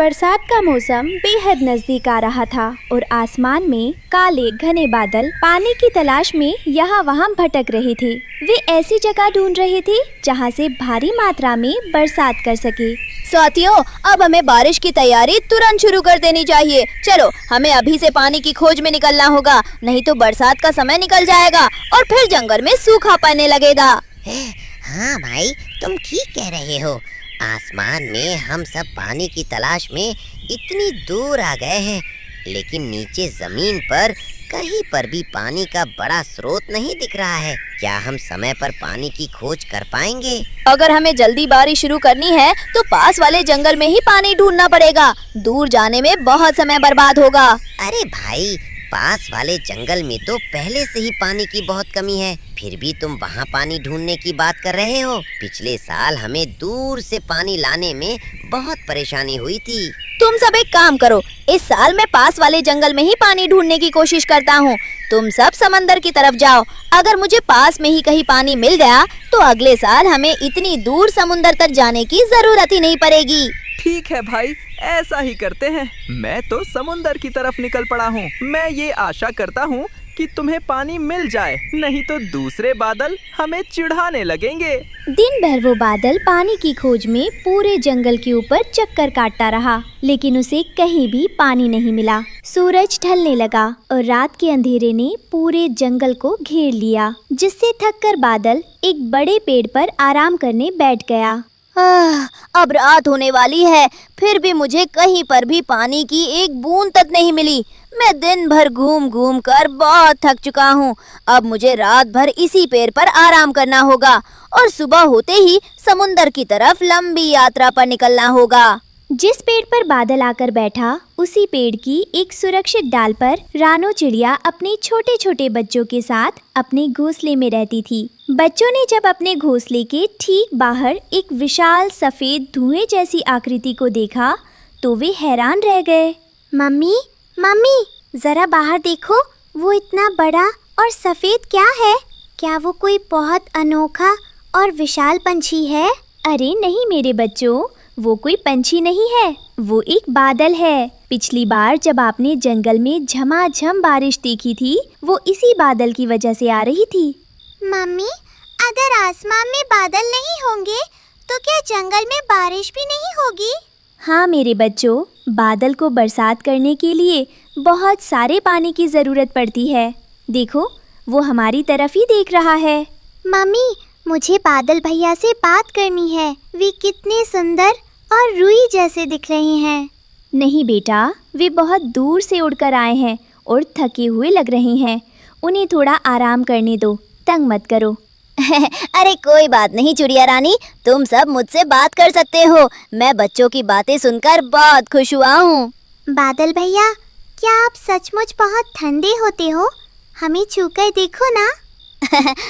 बरसात का मौसम बेहद नजदीक आ रहा था और आसमान में काले घने बादल पानी की तलाश में यहाँ वहाँ भटक रहे थे। वे ऐसी जगह ढूंढ रहे थे जहाँ से भारी मात्रा में बरसात कर सके। साथियों, अब हमें बारिश की तैयारी तुरंत शुरू कर देनी चाहिए। चलो, हमें अभी से पानी की खोज में निकलना होगा, नहीं तो बरसात का समय निकल जाएगा और फिर जंगल में सूखा पड़ने लगेगा। हाँ भाई, तुम ठीक कह रहे हो। आसमान में हम सब पानी की तलाश में इतनी दूर आ गए हैं, लेकिन नीचे जमीन पर कहीं पर भी पानी का बड़ा स्रोत नहीं दिख रहा है। क्या हम समय पर पानी की खोज कर पाएंगे? अगर हमें जल्दी बारिश शुरू करनी है तो पास वाले जंगल में ही पानी ढूंढना पड़ेगा। दूर जाने में बहुत समय बर्बाद होगा। अरे भाई, पास वाले जंगल में तो पहले से ही पानी की बहुत कमी है, फिर भी तुम वहाँ पानी ढूंढने की बात कर रहे हो। पिछले साल हमें दूर से पानी लाने में बहुत परेशानी हुई थी। तुम सब एक काम करो, इस साल मैं पास वाले जंगल में ही पानी ढूंढने की कोशिश करता हूँ। तुम सब समंदर की तरफ जाओ। अगर मुझे पास में ही कहीं पानी मिल गया तो अगले साल हमें इतनी दूर समुंदर तक जाने की जरूरत ही नहीं पड़ेगी। ठीक है भाई, ऐसा ही करते हैं। मैं तो समुंदर की तरफ निकल पड़ा हूँ। मैं ये आशा करता हूँ कि तुम्हें पानी मिल जाए, नहीं तो दूसरे बादल हमें चिढ़ाने लगेंगे। दिन भर वो बादल पानी की खोज में पूरे जंगल के ऊपर चक्कर काटता रहा, लेकिन उसे कहीं भी पानी नहीं मिला। सूरज ढलने लगा और रात के अंधेरे ने पूरे जंगल को घेर लिया, जिससे थककर बादल एक बड़े पेड़ पर आराम करने बैठ गया। अब रात होने वाली है, फिर भी मुझे कहीं पर भी पानी की एक बूंद तक नहीं मिली। मैं दिन भर घूम घूम कर बहुत थक चुका हूँ। अब मुझे रात भर इसी पेड़ पर आराम करना होगा और सुबह होते ही समुंदर की तरफ लंबी यात्रा पर निकलना होगा। जिस पेड़ पर बादल आकर बैठा, उसी पेड़ की एक सुरक्षित डाल पर रानो चिड़िया अपने छोटे छोटे बच्चों के साथ अपने घोंसले में रहती थी। बच्चों ने जब अपने घोंसले के ठीक बाहर एक विशाल सफेद धुएं जैसी आकृति को देखा तो वे हैरान रह गए। मम्मी, मम्मी, जरा बाहर देखो, वो इतना बड़ा और सफेद क्या है? क्या वो कोई बहुत अनोखा और विशाल पंछी है? अरे नहीं मेरे बच्चों, वो कोई पंछी नहीं है, वो एक बादल है। पिछली बार जब आपने जंगल में झमाझम बारिश देखी थी, वो इसी बादल की वजह से आ रही थी। मम्मी, अगर आसमान में बादल नहीं होंगे तो क्या जंगल में बारिश भी नहीं होगी? हाँ मेरे बच्चों, बादल को बरसात करने के लिए बहुत सारे पानी की जरूरत पड़ती है। देखो, वो हमारी तरफ ही देख रहा है। मम्मी, मुझे बादल भैया से बात करनी है। वे कितने सुंदर और रूई जैसे दिख रहे हैं। नहीं बेटा, वे बहुत दूर से उड़कर आए हैं और थके हुए लग रहे हैं। उन्हें थोड़ा आराम करने दो, तंग मत करो। अरे कोई बात नहीं चिड़िया रानी, तुम सब मुझसे बात कर सकते हो। मैं बच्चों की बातें सुनकर बहुत खुश हुआ हूँ। बादल भैया, क्या आप सचमुच बहुत ठंडे होते हो? हमें छूकर देखो ना।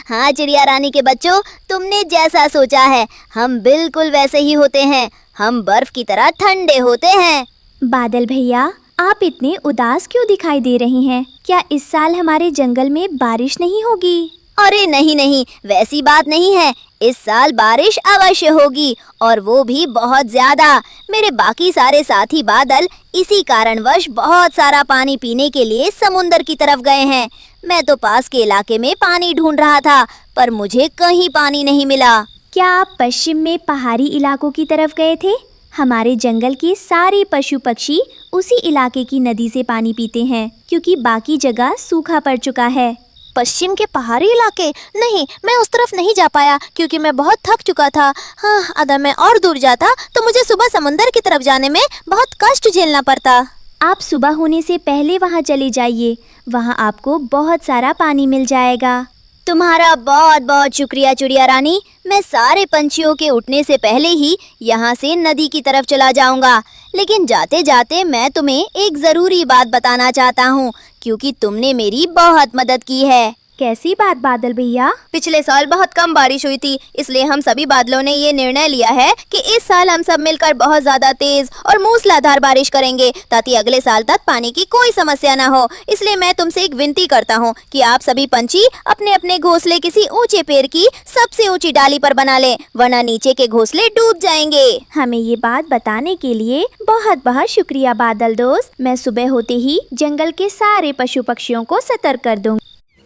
हाँ चिड़िया रानी के बच्चों, तुमने जैसा सोचा है, हम बिल्कुल वैसे ही होते हैं। हम बर्फ की तरह ठंडे होते हैं। बादल भैया, आप इतने उदास क्यों दिखाई दे रहे हैं? क्या इस साल हमारे जंगल में बारिश नहीं होगी? अरे नहीं नहीं, वैसी बात नहीं है। इस साल बारिश अवश्य होगी और वो भी बहुत ज्यादा। मेरे बाकी सारे साथी बादल इसी कारणवश बहुत सारा पानी पीने के लिए समुंदर की तरफ गए हैं। मैं तो पास के इलाके में पानी ढूंढ रहा था, पर मुझे कहीं पानी नहीं मिला। क्या आप पश्चिम में पहाड़ी इलाकों की तरफ गए थे? हमारे जंगल के सारे पशु पक्षी उसी इलाके की नदी से पानी पीते हैं, क्योंकि बाकी जगह सूखा पड़ चुका है। पश्चिम के पहाड़ी इलाके? नहीं, मैं उस तरफ नहीं जा पाया क्योंकि मैं बहुत थक चुका था। हाँ, अगर मैं और दूर जाता तो मुझे सुबह समुंदर की तरफ जाने में बहुत कष्ट झेलना पड़ता। आप सुबह होने से पहले वहाँ चले जाइए, वहाँ आपको बहुत सारा पानी मिल जाएगा। तुम्हारा बहुत बहुत शुक्रिया चिड़िया रानी। मैं सारे पंछियों के उठने से पहले ही यहाँ से नदी की तरफ चला जाऊंगा। लेकिन जाते जाते मैं तुम्हें एक जरूरी बात बताना चाहता हूँ, क्योंकि तुमने मेरी बहुत मदद की है। कैसी बात बादल भैया? पिछले साल बहुत कम बारिश हुई थी, इसलिए हम सभी बादलों ने ये निर्णय लिया है कि इस साल हम सब मिलकर बहुत ज्यादा तेज और मूसलाधार बारिश करेंगे ताकि अगले साल तक पानी की कोई समस्या न हो। इसलिए मैं तुमसे एक विनती करता हूँ कि आप सभी पंछी अपने अपने घोंसले किसी ऊंचे पेड़ की सबसे ऊंची डाली पर बना लें, वरना नीचे के घोंसले डूब जाएंगे। हमें ये बात बताने के लिए बहुत बहुत शुक्रिया बादल दोस्त। मैं सुबह होते ही जंगल के सारे पशु पक्षियों को सतर्क कर दूंगी।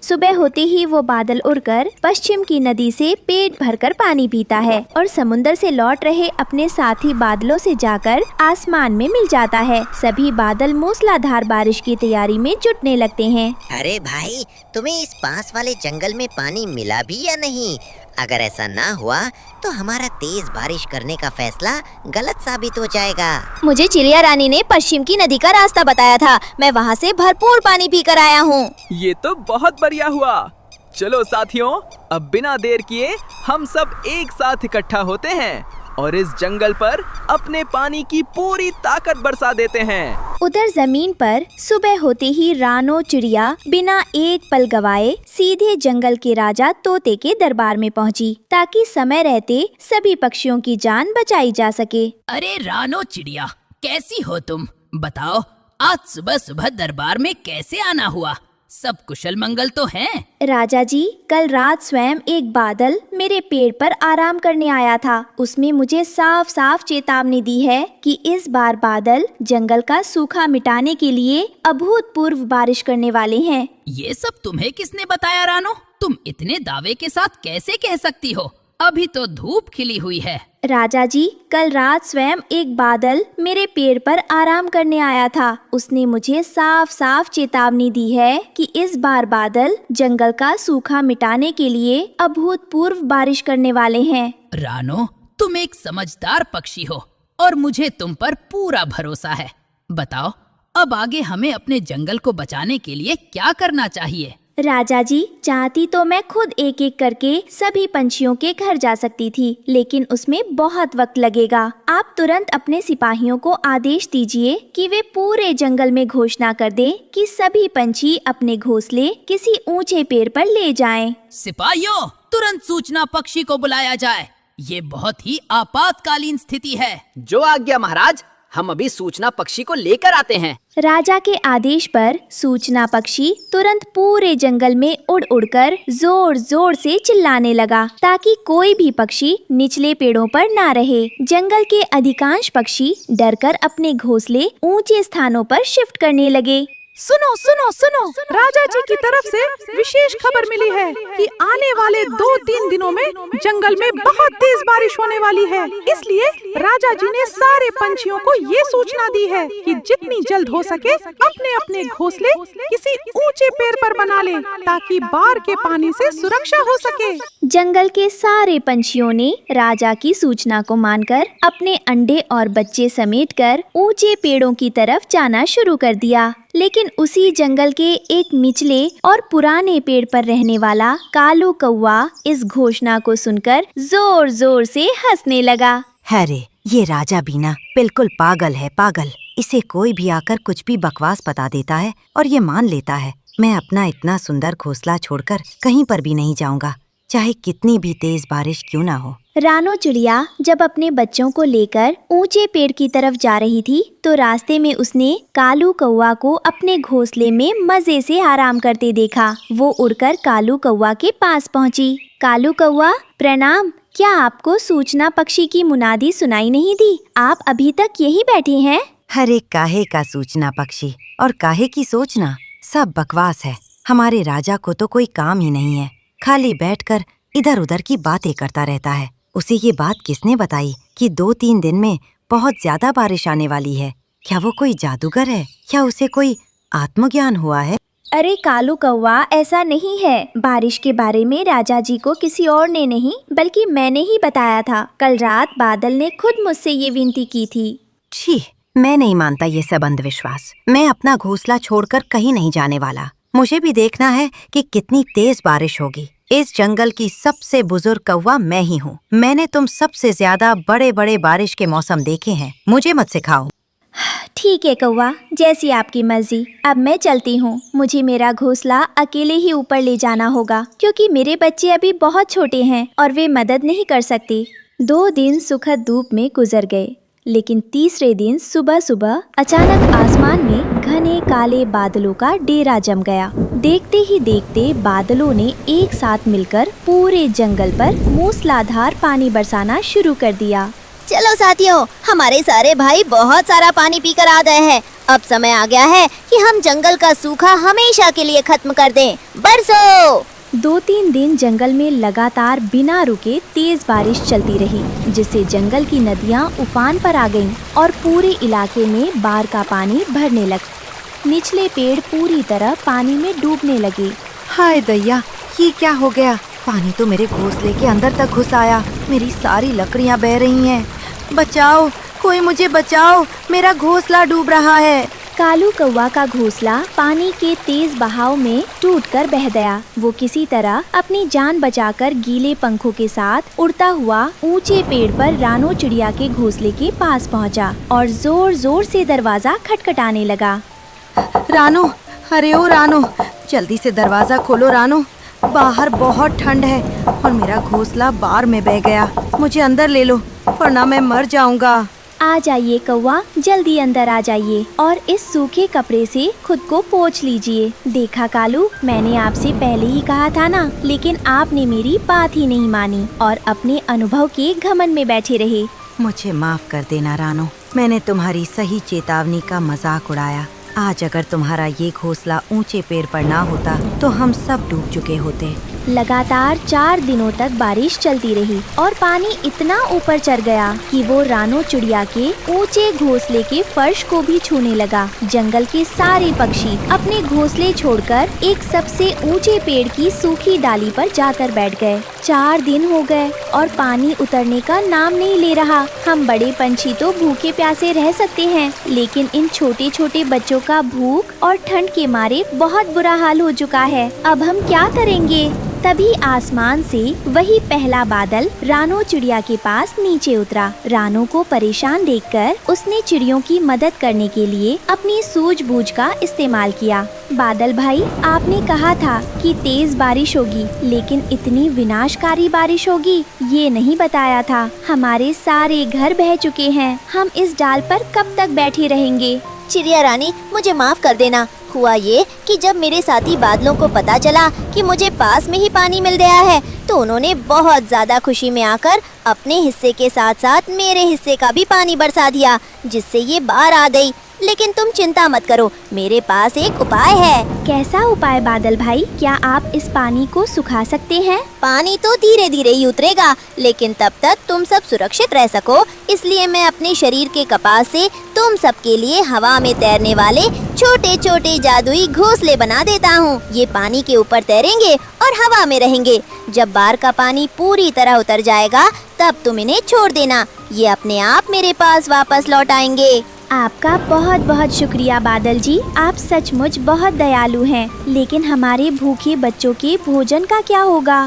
सुबह होते ही वो बादल उड़कर पश्चिम की नदी से पेट भरकर पानी पीता है और समुद्र से लौट रहे अपने साथी बादलों से जाकर आसमान में मिल जाता है। सभी बादल मूसलाधार बारिश की तैयारी में जुटने लगते हैं। अरे भाई, तुम्हें इस पास वाले जंगल में पानी मिला भी या नहीं? अगर ऐसा ना हुआ तो हमारा तेज बारिश करने का फैसला गलत साबित हो जाएगा। मुझे चिड़िया रानी ने पश्चिम की नदी का रास्ता बताया था, मैं वहाँ से भरपूर पानी पी कर आया हूँ। ये तो बहुत बढ़िया हुआ। चलो साथियों, अब बिना देर किए हम सब एक साथ इकट्ठा होते हैं और इस जंगल पर अपने पानी की पूरी ताकत बरसा देते हैं। उधर जमीन पर सुबह होते ही रानो चिड़िया बिना एक पल गवाए सीधे जंगल के राजा तोते के दरबार में पहुंची ताकि समय रहते सभी पक्षियों की जान बचाई जा सके। अरे रानो चिड़िया, कैसी हो तुम? बताओ, आज सुबह सुबह दरबार में कैसे आना हुआ? सब कुशल मंगल तो हैं? राजा जी, कल रात स्वयं एक बादल मेरे पेड़ पर आराम करने आया था। उसमें मुझे साफ साफ चेतावनी दी है कि इस बार बादल जंगल का सूखा मिटाने के लिए अभूतपूर्व बारिश करने वाले हैं। ये सब तुम्हें किसने बताया रानो? तुम इतने दावे के साथ कैसे कह सकती हो? अभी तो धूप खिली हुई है। राजा जी, कल रात स्वयं एक बादल मेरे पेड़ पर आराम करने आया था। उसने मुझे साफ साफ चेतावनी दी है कि इस बार बादल जंगल का सूखा मिटाने के लिए अभूतपूर्व बारिश करने वाले हैं। रानो, तुम एक समझदार पक्षी हो और मुझे तुम पर पूरा भरोसा है। बताओ, अब आगे हमें अपने जंगल को बचाने के लिए क्या करना चाहिए? राजा जी, चाहती तो मैं खुद एक एक करके सभी पंछियों के घर जा सकती थी, लेकिन उसमें बहुत वक्त लगेगा। आप तुरंत अपने सिपाहियों को आदेश दीजिए कि वे पूरे जंगल में घोषणा कर दें कि सभी पंछी अपने घोंसले किसी ऊंचे पेड़ पर ले जाएं। सिपाहियों, तुरंत सूचना पक्षी को बुलाया जाए। ये बहुत ही आपातकालीन स्थिति है। जो आज्ञा महाराज, हम अभी सूचना पक्षी को लेकर आते हैं। राजा के आदेश पर सूचना पक्षी तुरंत पूरे जंगल में उड़ उड़कर जोर जोर से चिल्लाने लगा ताकि कोई भी पक्षी निचले पेड़ों पर ना रहे। जंगल के अधिकांश पक्षी डरकर अपने घोंसले ऊंचे स्थानों पर शिफ्ट करने लगे। सुनो सुनो सुनो, राजा जी की तरफ से विशेष खबर मिली है कि आने वाले 2-3 दिनों में जंगल में बहुत तेज बारिश होने वाली है। इसलिए राजा जी ने सारे पंछियों को ये सूचना दी है कि जितनी जल्द हो सके अपने अपने घोंसले किसी ऊंचे पेड़ पर बना लें ताकि बाढ़ के पानी से सुरक्षा हो सके। जंगल के सारे पंछियों ने राजा की सूचना को मानकर अपने अंडे और बच्चे समेटकर ऊंचे पेड़ों की तरफ जाना शुरू कर दिया। लेकिन उसी जंगल के एक निचले और पुराने पेड़ पर रहने वाला कालू कौवा इस घोषणा को सुनकर जोर जोर से हंसने लगा। अरे, ये राजा बीना बिल्कुल पागल है, पागल। इसे कोई भी आकर कुछ भी बकवास बता देता है और ये मान लेता है। मैं अपना इतना सुंदर घोंसला छोड़कर कहीं पर भी नहीं जाऊंगा, चाहे कितनी भी तेज बारिश क्यों ना हो। रानो चिड़िया जब अपने बच्चों को लेकर ऊंचे पेड़ की तरफ जा रही थी तो रास्ते में उसने कालू कौवा को अपने घोंसले में मजे से आराम करते देखा। वो उड़कर कालू कौवा के पास पहुंची। कालू कौवा, प्रणाम। क्या आपको सूचना पक्षी की मुनादी सुनाई नहीं दी? आप अभी तक यही बैठे हैं? अरे, काहे का सूचना पक्षी और काहे की सोचना, सब बकवास है। हमारे राजा को तो कोई काम ही नहीं है, खाली बैठकर इधर उधर की बातें करता रहता है। उसे ये बात किसने बताई कि 2-3 दिन में बहुत ज्यादा बारिश आने वाली है? क्या वो कोई जादूगर है या उसे कोई आत्मज्ञान हुआ है? अरे कालू कौवा, ऐसा नहीं है। बारिश के बारे में राजा जी को किसी और ने नहीं बल्कि मैंने ही बताया था। कल रात बादल ने खुद मुझसे ये विनती की थी। छी, मैं नहीं मानता ये सब अंधविश्वास। मैं अपना घोंसला छोड़कर कहीं नहीं जाने वाला। मुझे भी देखना है कि कितनी तेज बारिश होगी। इस जंगल की सबसे बुजुर्ग कौवा मैं ही हूँ। मैंने तुम सबसे ज्यादा बड़े बड़े बारिश के मौसम देखे हैं, मुझे मत सिखाओ। ठीक है कौवा, जैसी आपकी मर्जी। अब मैं चलती हूँ। मुझे मेरा घोंसला अकेले ही ऊपर ले जाना होगा, क्योंकि मेरे बच्चे अभी बहुत छोटे हैं और वे मदद नहीं कर सकते। 2 दिन सुखद धूप में गुजर गए, लेकिन तीसरे दिन सुबह सुबह अचानक आसमान में घने काले बादलों का डेरा जम गया। देखते ही देखते बादलों ने एक साथ मिलकर पूरे जंगल पर मूसलाधार पानी बरसाना शुरू कर दिया। चलो साथियों, हमारे सारे भाई बहुत सारा पानी पीकर आ गए हैं। अब समय आ गया है कि हम जंगल का सूखा हमेशा के लिए खत्म कर दें। बरसो! 2-3 दिन जंगल में लगातार बिना रुके तेज बारिश चलती रही, जिससे जंगल की नदियां उफान पर आ गईं और पूरे इलाके में बाढ़ का पानी भरने लगा। निचले पेड़ पूरी तरह पानी में डूबने लगे। हाय दैया, ये क्या हो गया? पानी तो मेरे घोंसले के अंदर तक घुस आया। मेरी सारी लकड़ियां बह रही हैं। बचाओ, कोई मुझे बचाओ, मेरा घोंसला डूब रहा है। कालू कौवा का घोंसला पानी के तेज बहाव में टूटकर बह गया। वो किसी तरह अपनी जान बचाकर गीले पंखों के साथ उड़ता हुआ ऊंचे पेड़ पर रानो चिड़िया के घोंसले के पास पहुंचा और जोर जोर से दरवाजा खटखटाने लगा। रानो, अरे ओ रानो, जल्दी से दरवाजा खोलो रानो। बाहर बहुत ठंड है और मेरा घोंसला बाढ़ में बह गया। मुझे अंदर ले लो, वरना मैं मर जाऊंगा। आ जाइए कौवा, जल्दी अंदर आ जाइए और इस सूखे कपड़े से खुद को पोंछ लीजिए। देखा कालू, मैंने आपसे पहले ही कहा था ना, लेकिन आपने मेरी बात ही नहीं मानी और अपने अनुभव के घमंड में बैठे रहे। मुझे माफ कर देना रानो, मैंने तुम्हारी सही चेतावनी का मजाक उड़ाया। आज अगर तुम्हारा ये घोंसला ऊंचे पेड़ पर ना होता तो हम सब डूब चुके होते। लगातार 4 दिनों तक बारिश चलती रही और पानी इतना ऊपर चढ़ गया कि वो रानो चिड़िया के ऊंचे घोंसले के फर्श को भी छूने लगा। जंगल के सारे पक्षी अपने घोंसले छोड़कर एक सबसे ऊंचे पेड़ की सूखी डाली पर जाकर बैठ गए। 4 दिन हो गए और पानी उतरने का नाम नहीं ले रहा। हम बड़े पंछी तो भूखे प्यासे रह सकते हैं, लेकिन इन छोटे छोटे बच्चों का भूख और ठंड के मारे बहुत बुरा हाल हो चुका है। अब हम क्या करेंगे? तभी आसमान से वही पहला बादल रानो चिड़िया के पास नीचे उतरा। रानो को परेशान देखकर उसने चिड़ियों की मदद करने के लिए अपनी सूझबूझ का इस्तेमाल किया। बादल भाई, आपने कहा था कि तेज बारिश होगी, लेकिन इतनी विनाशकारी बारिश होगी ये नहीं बताया था। हमारे सारे घर बह चुके हैं। हम इस डाल पर कब तक बैठे रहेंगे? चिड़िया रानी, मुझे माफ कर देना। हुआ ये कि जब मेरे साथी बादलों को पता चला कि मुझे पास में ही पानी मिल गया है, तो उन्होंने बहुत ज्यादा खुशी में आकर अपने हिस्से के साथ साथ मेरे हिस्से का भी पानी बरसा दिया, जिससे ये बाढ़ आ गई। लेकिन तुम चिंता मत करो, मेरे पास एक उपाय है। कैसा उपाय बादल भाई? क्या आप इस पानी को सुखा सकते हैं? पानी तो धीरे धीरे ही उतरेगा, लेकिन तब तक तुम सब सुरक्षित रह सको, इसलिए मैं अपने शरीर के कपास से तुम सब के लिए हवा में तैरने वाले छोटे छोटे जादुई घोंसले बना देता हूँ। ये पानी के ऊपर तैरेंगे और हवा में रहेंगे। जब बाढ़ का पानी पूरी तरह उतर जाएगा, तब तुम इन्हें छोड़ देना। ये अपने आप मेरे पास वापस लौट आएंगे। आपका बहुत बहुत शुक्रिया बादल जी, आप सचमुच बहुत दयालु हैं। लेकिन हमारे भूखे बच्चों के भोजन का क्या होगा?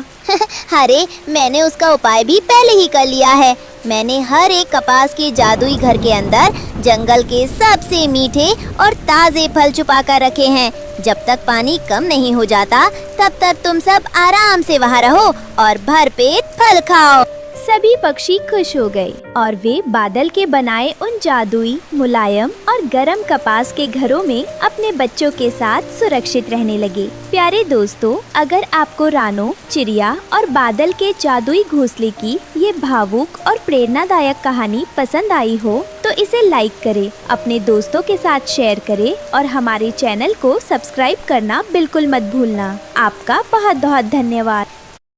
अरे, मैंने उसका उपाय भी पहले ही कर लिया है। मैंने हर एक कपास के जादुई घर के अंदर जंगल के सबसे मीठे और ताजे फल छुपा कर रखे हैं। जब तक पानी कम नहीं हो जाता, तब तक तुम सब आराम से वहाँ रहो और भरपेट फल खाओ। सभी पक्षी खुश हो गए और वे बादल के बनाए उन जादुई, मुलायम और गर्म कपास के घरों में अपने बच्चों के साथ सुरक्षित रहने लगे। प्यारे दोस्तों, अगर आपको रानो, चिड़िया और बादल के जादुई घोंसले की ये भावुक और प्रेरणादायक कहानी पसंद आई हो तो इसे लाइक करें, अपने दोस्तों के साथ शेयर करें और हमारे चैनल को सब्सक्राइब करना बिल्कुल मत भूलना। आपका बहुत बहुत धन्यवाद।